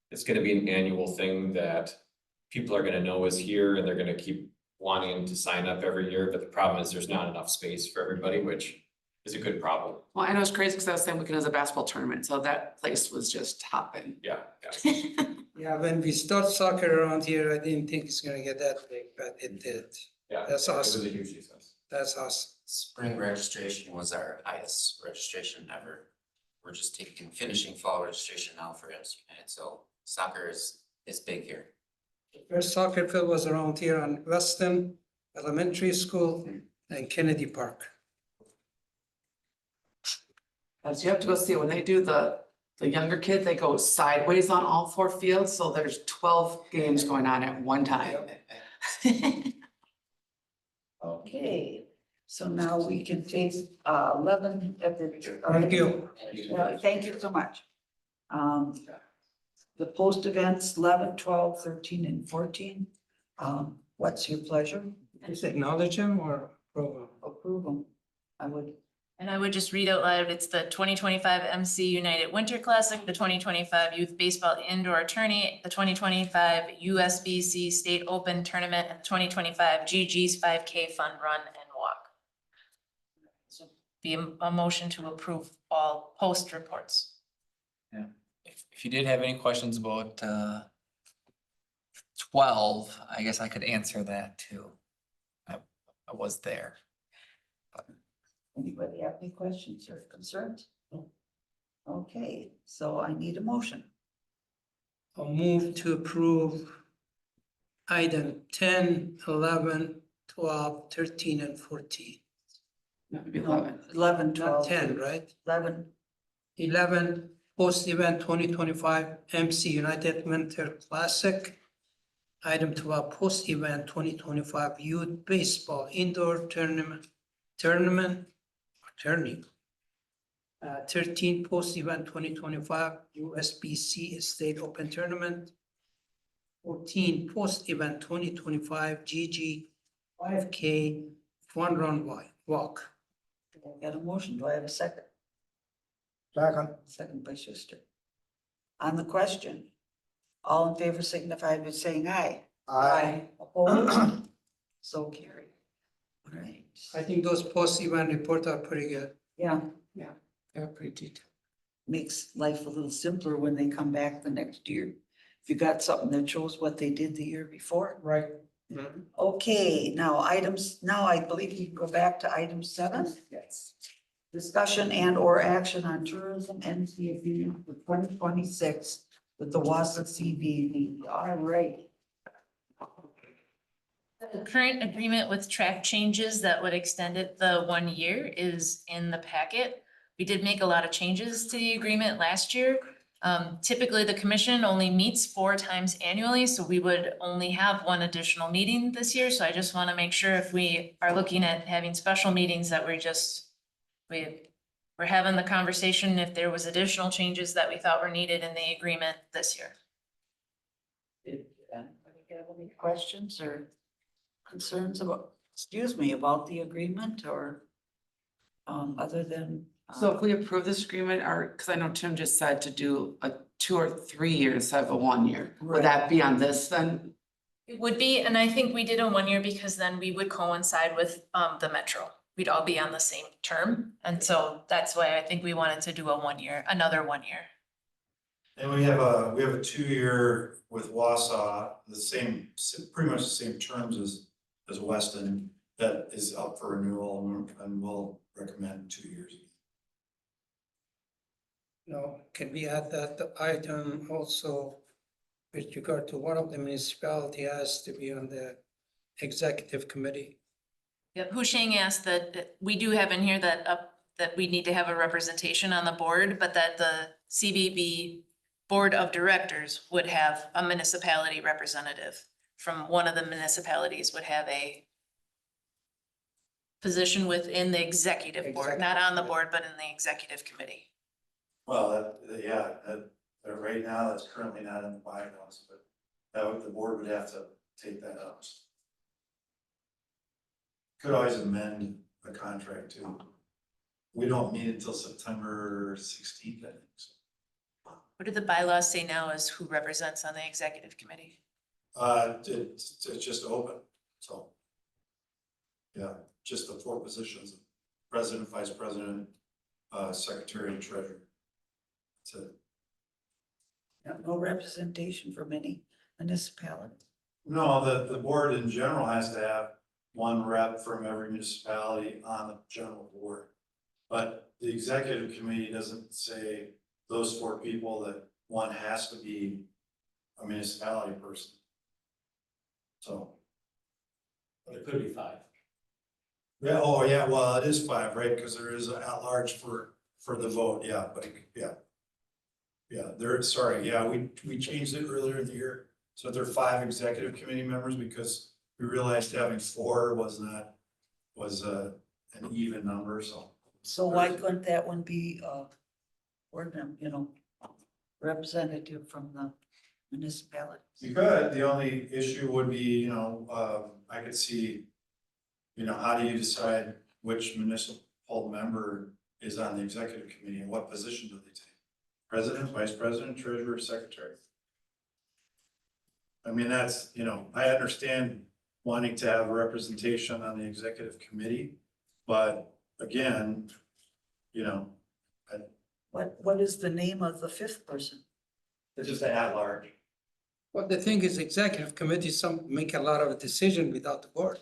it's gonna be an annual thing that people are gonna know is here, and they're gonna keep wanting to sign up every year. But the problem is there's not enough space for everybody, which is a good problem. Well, I know it's crazy because I was saying weekend as a basketball tournament, so that place was just hopping. Yeah. Yeah, when we start soccer around here, I didn't think it's gonna get that big, but it did. Yeah. That's It was awesome. a huge success. That's awesome. Spring registration was our highest registration ever. We're just finishing fall registration now for MC United, so soccer is big here. First soccer field was around here on Weston Elementary School and Kennedy Park. As you have to go see it, when they do the younger kids, they go sideways on all 4 fields, so there's 12 games going on at one time. Okay, so now we can take 11 of the. Thank you. Thank you so much. The post events 11, 12, 13, and 14. What's your pleasure? Just acknowledge them or approve them? Approve them. I would. And I would just read out loud, it's the 2025 MC United Winter Classic, the 2025 Youth Baseball Indoor Tourney, the 2025 USBC State Open Tournament, and the 2025 GG's 5K Fun Run and Walk. So be a motion to approve all post reports. If you did have any questions about 12, I guess I could answer that too. I was there. Anybody have any questions or concerns? No. Okay, so I need a motion. I'll move to approve item 10, 11, 12, 13, and 14. That would be 11. 11, Not 12. 10, right? 11, 11, post-event 2025 MC United Winter Classic. Item 12, post-event 2025 Youth Baseball Indoor Tournament. 13, post-event 2025 USBC State Open Tournament. 14, post-event 2025 GG 5K Fun Run Walk. I got a motion. Do I have a second? Second. Second by Schuster. On the question, all in favor signify by saying aye. Opposed? So carried. All right. I think those post-event reports are pretty good. Yeah, They're pretty detailed. makes life a little simpler when they come back the next year. If you got something that shows what they did the year before. Right. Okay, now I believe you can go back to item 7. Yes. Discussion and or action on tourism NC agreement for 2026 with the Wassa CVB. All right. The current agreement with track changes that would extend it the 1 year is in the packet. We did make a lot of changes to the agreement last year. Typically, the commission only meets 4 times annually, so we would only have 1 additional meeting this year. So I just want to make sure if we are looking at having special meetings that we're having the conversation if there was additional changes that we thought were needed in the agreement this year. Did anybody have any questions or concerns about the agreement or other than? So if we approve this agreement, or, because I know Tim just said to do a 2 or 3 years instead of a 1 year, would that be on this then? It would be, and I think we did a 1 year because then we would coincide with the metro. We'd all be on the same term. And so that's why I think we wanted to do a 1 year, another 1 year. And we have a 2-year with Wausau, pretty much the same terms as Weston, that is up for renewal, and we'll recommend 2 years. No, can we add that item also with regard to one of the municipality has to be on the executive committee? Yep, Husheng asked that we do have in here that that we need to have a representation on the board, but that the CBB Board of Directors would have a municipality representative from one of the municipalities would have a position within the executive board, not on the board, but in the executive committee. Well, right now, that's currently not in the bylaws, but the board would have to take that up. Could always amend the contract too. We don't meet until September 16th, I think, so. What do the bylaws say now as who represents on the executive committee? It's just open, so. Yeah, just the 4 positions, president, vice president, secretary, and treasurer. That's it. No representation from any municipality. No, the board in general has to have 1 rep from every municipality on the general board. But the executive committee doesn't say those 4 people that one has to be a municipality person. So. But it could be 5. Yeah, oh yeah, well, it is 5, right, because there is an at-large for the vote, yeah, but yeah. Yeah, sorry, yeah, we changed it earlier in the year, so there are 5 executive committee members because we realized having 4 was an even number, so. So why couldn't that one be, representative from the municipality? You could, the only issue would be, I could see, how do you decide which municipal member is on the executive committee and what position do they take? President, vice president, treasurer, secretary. I mean, that's, I understand wanting to have representation on the executive committee, but again, What is the name of the 5th person? it's just an at-large. Well, the thing is, executive committee make a lot of decision without the board.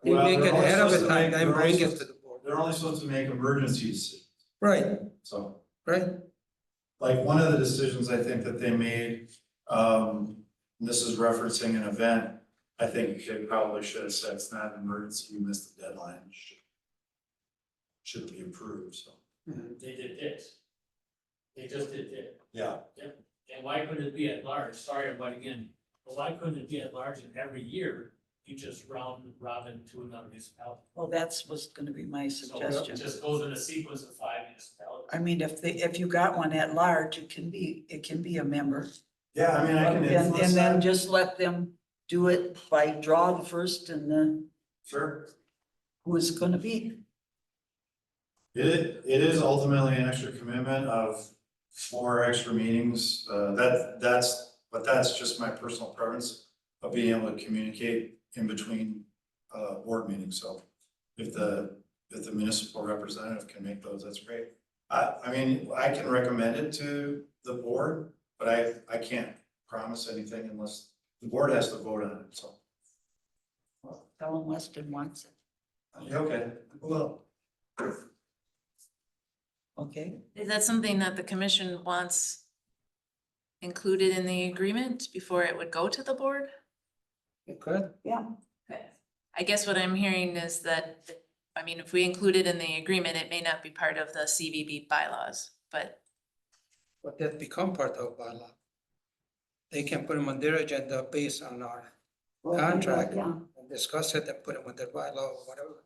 They Well, make they're it only ahead of supposed a to time, make- then they're only bring it supposed to the board. They're only supposed to make emergencies, Right, so. right. Like one of the decisions I think that they made, this is referencing an event. I think they probably should have said it's not an emergency, you missed the deadline. Should be approved, so. They did this. They just did this. Yeah. And why couldn't it be at large? Sorry, but again, but why couldn't it be at large and every year you just round robin to another municipality? Well, was gonna be my So suggestion. it just goes in a sequence of 5 municipalities. I mean, if you got one at large, it can be a member. Yeah, I mean, I can influence And then that. just let them do it by draw the first and then Sure. who is it gonna be? It is ultimately an extra commitment of 4 extra meetings. But that's just my personal preference of being able to communicate in between board meetings. So if the municipal representative can make those, that's great. I mean, I can recommend it to the board, but I can't promise anything unless the board has to vote on it, so. Well, tell them Weston wants it. Okay, well. Okay, Is that something that the commission wants included in the agreement before it would go to the board? You could. yeah. I guess what I'm hearing is that, I mean, if we include it in the agreement, it may not be part of the CBB bylaws, but But that become part of bylaw. They can put them on their agenda based on our contract Yeah. and discuss it and put them on their bylaw or whatever.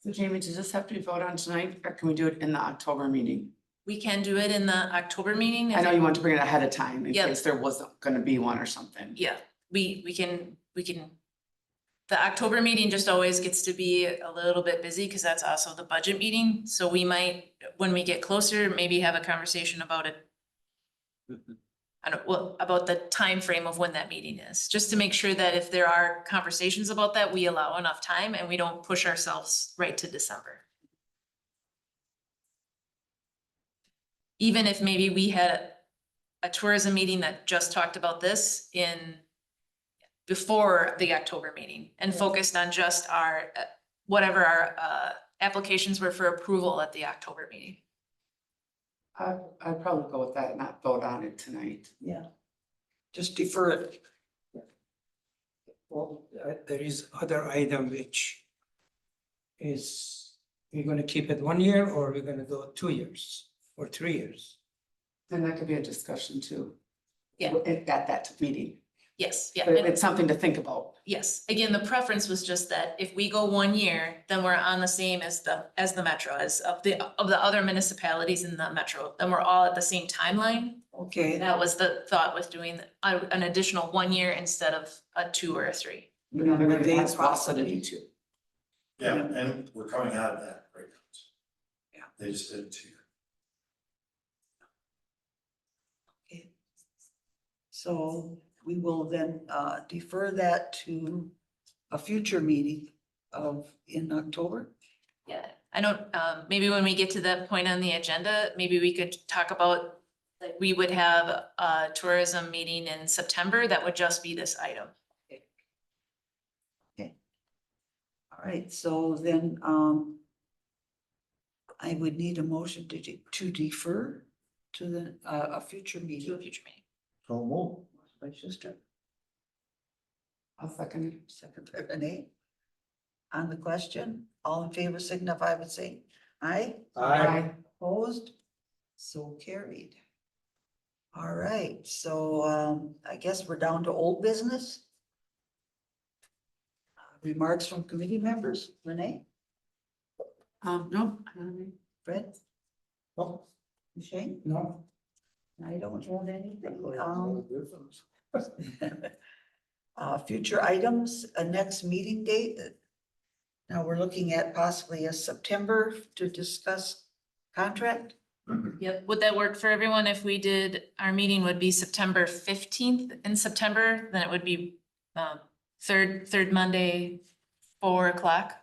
So Jamie, does this have to be voted on tonight, or can we do it in the October meeting? we can do it in the October meeting. I know you want to bring it ahead of time in Yep. case there wasn't gonna be one or something. Yeah, we can, the October meeting just always gets to be a little bit busy because that's also the budget meeting. So we might, when we get closer, maybe have a conversation about it. I don't, well, about the time frame of when that meeting is, just to make sure that if there are conversations about that, we allow enough time and we don't push ourselves right to December. Even if maybe we had a tourism meeting that just talked about this before the October meeting and focused on just our, whatever our applications were for approval at the October meeting. I'd probably go with that, not vote on it tonight. Yeah. Just defer it. Well, there is other item which is, we're gonna keep it 1 year or we're gonna go 2 years or 3 years? And that could be a discussion too. Yeah. At that meeting, Yes, yeah. but And it's something to think about. yes, again, the preference was just that if we go 1 year, then we're on the same as the metro, as of the other municipalities in the metro, then we're all at the same timeline. Okay, That was the thought with doing an additional 1 year instead of a 2 or a 3. You know, But they that's possibly- possibility too. Yeah, and we're coming out of that right now. Yeah. They just did it too. okay. So we will then defer that to a future meeting in October. Yeah, I know, maybe when we get to that point on the agenda, maybe we could talk about, like, we would have a tourism meeting in September, that would just be this item. All right, so then I would need a motion to defer to the a future To a meeting. future meeting. So move. By Schuster, I'll second it. second by Renee. On the question, all in favor signify by saying aye. Aye. Opposed? So carried. All right, so I guess we're down to old business. Remarks from committee members, Renee, No. Fred, Oh, Shane? No? I don't have anything. Future items, a next meeting date. Now we're looking at possibly a September to discuss contract. Yep, would that work for everyone if we did, our meeting would be September 15th in September, then it would be third Monday, 4 o'clock.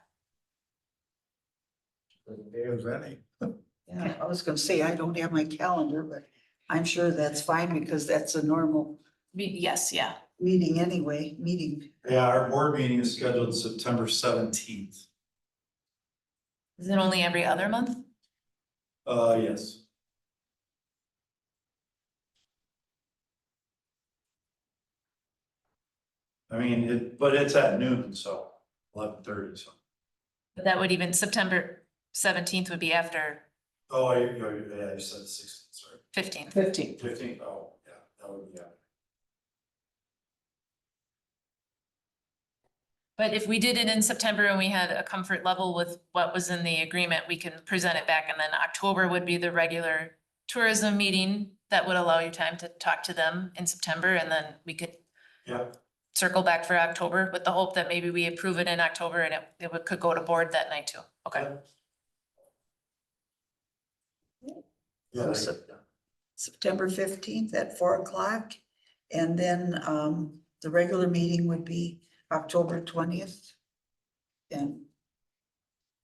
Yeah, I was gonna say, I don't have my calendar, but I'm sure that's fine because that's a normal Yes, yeah. meeting anyway, Yeah, our board meeting is scheduled September 17th. Is it only every other month? Yes. I mean, but it's at noon, so 11:30, so. But that would even, September 17th would be after Oh, yeah, you said 16th, sorry. 15th. 15th, oh, yeah, that would be, yeah. But if we did it in September and we had a comfort level with what was in the agreement, we can present it back, and then October would be the regular tourism meeting that would allow you time to talk to them in September, and then we could Yeah, circle back for October with the hope that maybe we approve it in October and could go to board that night too. Okay. yeah. September 15th at 4 o'clock. And then the regular meeting would be October 20th. And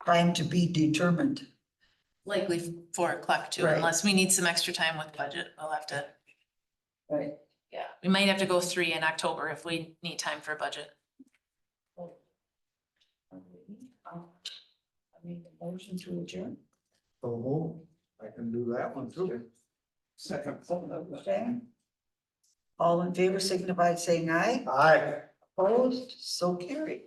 time to be determined. Likely 4 o'clock too, Right. unless we need some extra time with budget. We'll have to, Right. yeah, we might have to go 3 in October if we need time for budget. I mean, motion to adjourn. So move. I can do that one too. Second. All in favor signify by saying aye. Aye. Opposed, so carried.